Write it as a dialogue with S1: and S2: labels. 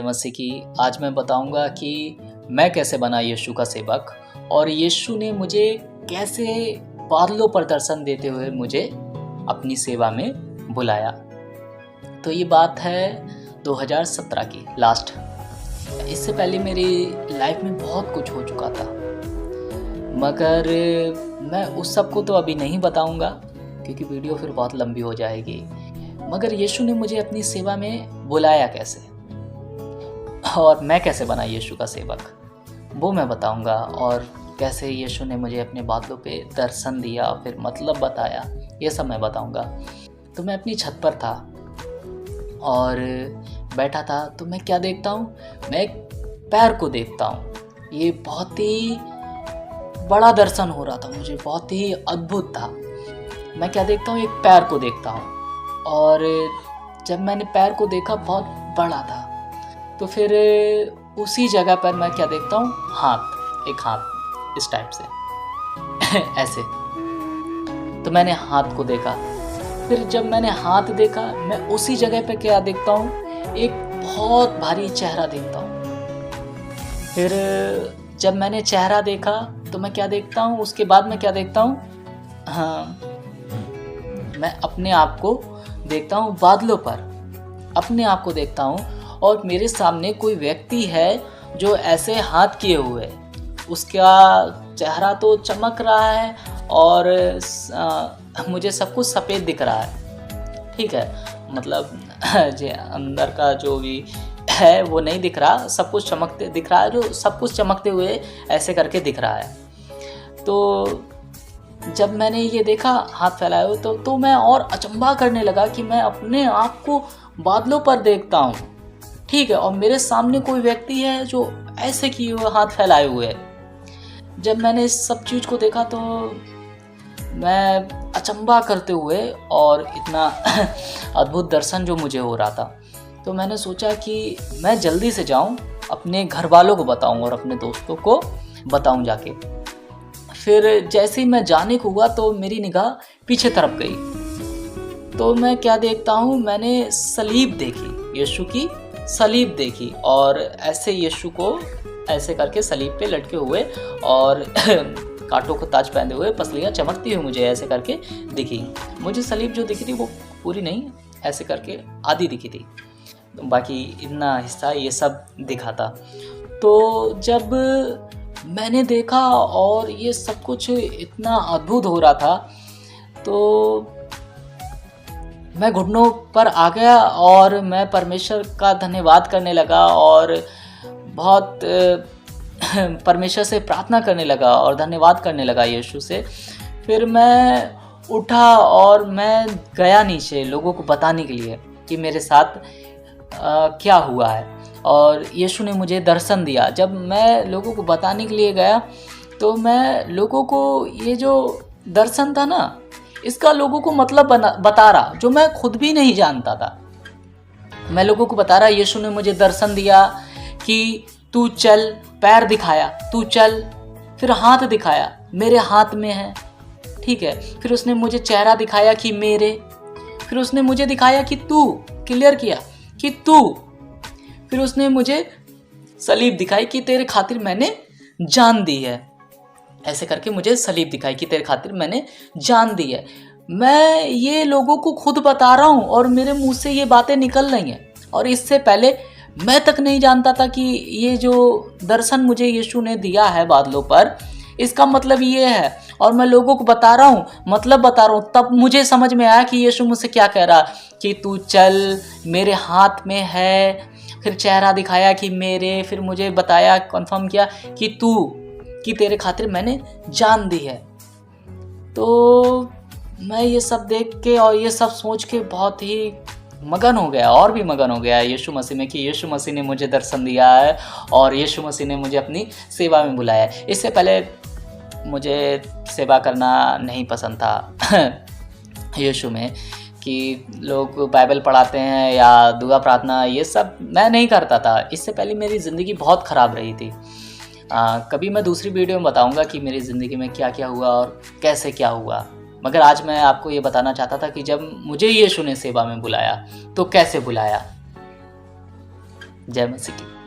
S1: मसीह की आज मैं बताऊंगा कि मैं कैसे बना यीशु का सेवक और यीशु ने मुझे कैसे बादलों पर दर्शन देते हुए मुझे अपनी सेवा में बुलाया। तो ये बात है 2017 की लास्ट। इससे पहले मेरी लाइफ में बहुत कुछ हो चुका था, मगर मैं उस सब को तो अभी नहीं बताऊंगा क्योंकि वीडियो फिर बहुत लंबी हो जाएगी। मगर यीशु ने मुझे अपनी सेवा में बुलाया कैसे और मैं कैसे बना यीशु का सेवक, वो मैं बताऊंगा। और कैसे यीशु ने मुझे अपने बादलों पे दर्शन दिया, फिर मतलब बताया, ये सब मैं बताऊंगा। तो मैं अपनी छत पर था और बैठा था, तो मैं क्या देखता हूँ, मैं एक पैर को देखता हूँ। ये बहुत ही बड़ा दर्शन हो रहा था मुझे, बहुत ही अद्भुत था। मैं क्या देखता हूँ, एक पैर को देखता हूँ और जब मैंने पैर को देखा बहुत बड़ा था। तो फिर उसी जगह पर मैं क्या देखता हूँ, हाथ, एक हाथ इस टाइप से ऐसे। तो मैंने हाथ को देखा। फिर जब मैंने हाथ देखा, मैं उसी जगह पे क्या देखता हूँ, एक बहुत भारी चेहरा देखता हूँ। फिर जब मैंने चेहरा देखा तो मैं क्या देखता हूँ, उसके बाद मैं क्या देखता हूँ, हाँ, मैं अपने आप को देखता हूँ बादलों पर, अपने आप को देखता हूँ और मेरे सामने कोई व्यक्ति है जो ऐसे हाथ किए हुए, उसका चेहरा तो चमक रहा है और मुझे सब कुछ सफ़ेद दिख रहा है, ठीक है, मतलब जो अंदर का जो भी है वो नहीं दिख रहा, सब कुछ चमकते दिख रहा है, जो सब कुछ चमकते हुए ऐसे करके दिख रहा है। तो जब मैंने ये देखा हाथ फैलाए हुए तो मैं और अचंभा करने लगा कि मैं अपने आप को बादलों पर देखता हूँ, ठीक है, और मेरे सामने कोई व्यक्ति है जो ऐसे किए हुए हाथ फैलाए हुए है। जब मैंने इस सब चीज़ को देखा तो मैं अचंभा करते हुए और इतना अद्भुत दर्शन जो मुझे हो रहा था, तो मैंने सोचा कि मैं जल्दी से जाऊं, अपने घर वालों को बताऊं और अपने दोस्तों को बताऊं जाके। फिर जैसे ही मैं जाने को हुआ तो मेरी निगाह पीछे तरफ गई। तो मैं क्या देखता हूँ, मैंने सलीब देखी, यीशु की सलीब देखी और ऐसे यीशु को ऐसे करके सलीब पे लटके हुए और कांटों को ताज पहने हुए, पसलियाँ चमकती हुई मुझे ऐसे करके दिखी। मुझे सलीब जो दिखी थी वो पूरी नहीं, ऐसे करके आधी दिखी थी, बाकी इतना हिस्सा ये सब दिखा था। तो जब मैंने देखा और ये सब कुछ इतना अद्भुत हो रहा था तो मैं घुटनों पर आ गया और मैं परमेश्वर का धन्यवाद करने लगा और बहुत परमेश्वर से प्रार्थना करने लगा और धन्यवाद करने लगा यीशु से। फिर मैं उठा और मैं गया नीचे लोगों को बताने के लिए कि मेरे साथ क्या हुआ है और यीशु ने मुझे दर्शन दिया। जब मैं लोगों को बताने के लिए गया तो मैं लोगों को ये जो दर्शन था ना, इसका लोगों को मतलब बता रहा, जो मैं खुद भी नहीं जानता था। मैं लोगों को बता रहा, यीशु ने मुझे दर्शन दिया कि तू चल, पैर दिखाया, तू चल, फिर हाथ दिखाया, मेरे हाथ में है, ठीक है, फिर उसने मुझे चेहरा दिखाया कि मेरे, फिर उसने मुझे दिखाया कि तू, क्लियर किया कि तू, फिर उसने मुझे सलीब दिखाई कि तेरे खातिर मैंने जान दी है, ऐसे करके मुझे सलीब दिखाई कि तेरे खातिर मैंने जान दी है। मैं ये लोगों को खुद बता रहा हूँ और मेरे मुंह से ये बातें निकल रही हैं और इससे पहले मैं तक नहीं जानता था कि ये जो दर्शन मुझे यीशु ने दिया है बादलों पर, इसका मतलब ये है और मैं लोगों को बता रहा हूँ, मतलब बता रहा हूँ। तब मुझे समझ में आया कि यीशु मुझसे क्या कह रहा कि तू चल, मेरे हाथ में है, फिर चेहरा दिखाया कि मेरे, फिर मुझे बताया, कंफर्म किया कि तू, कि तेरे खातिर मैंने जान दी है। तो मैं ये सब देख के और ये सब सोच के बहुत ही मगन हो गया और भी मगन हो गया यीशु मसीह में कि यीशु मसीह ने मुझे दर्शन दिया है और यीशु मसीह ने मुझे अपनी सेवा में बुलाया है। इससे पहले मुझे सेवा करना नहीं पसंद था यीशु में, कि लोग बाइबल पढ़ाते हैं या दुआ प्रार्थना, ये सब मैं नहीं करता था। इससे पहले मेरी ज़िंदगी बहुत ख़राब रही थी। कभी मैं दूसरी वीडियो में बताऊंगा कि मेरी ज़िंदगी में क्या क्या हुआ और कैसे क्या हुआ, मगर आज मैं आपको ये बताना चाहता था कि जब मुझे यीशु ने सेवा में बुलाया तो कैसे बुलाया। जय मसीह की।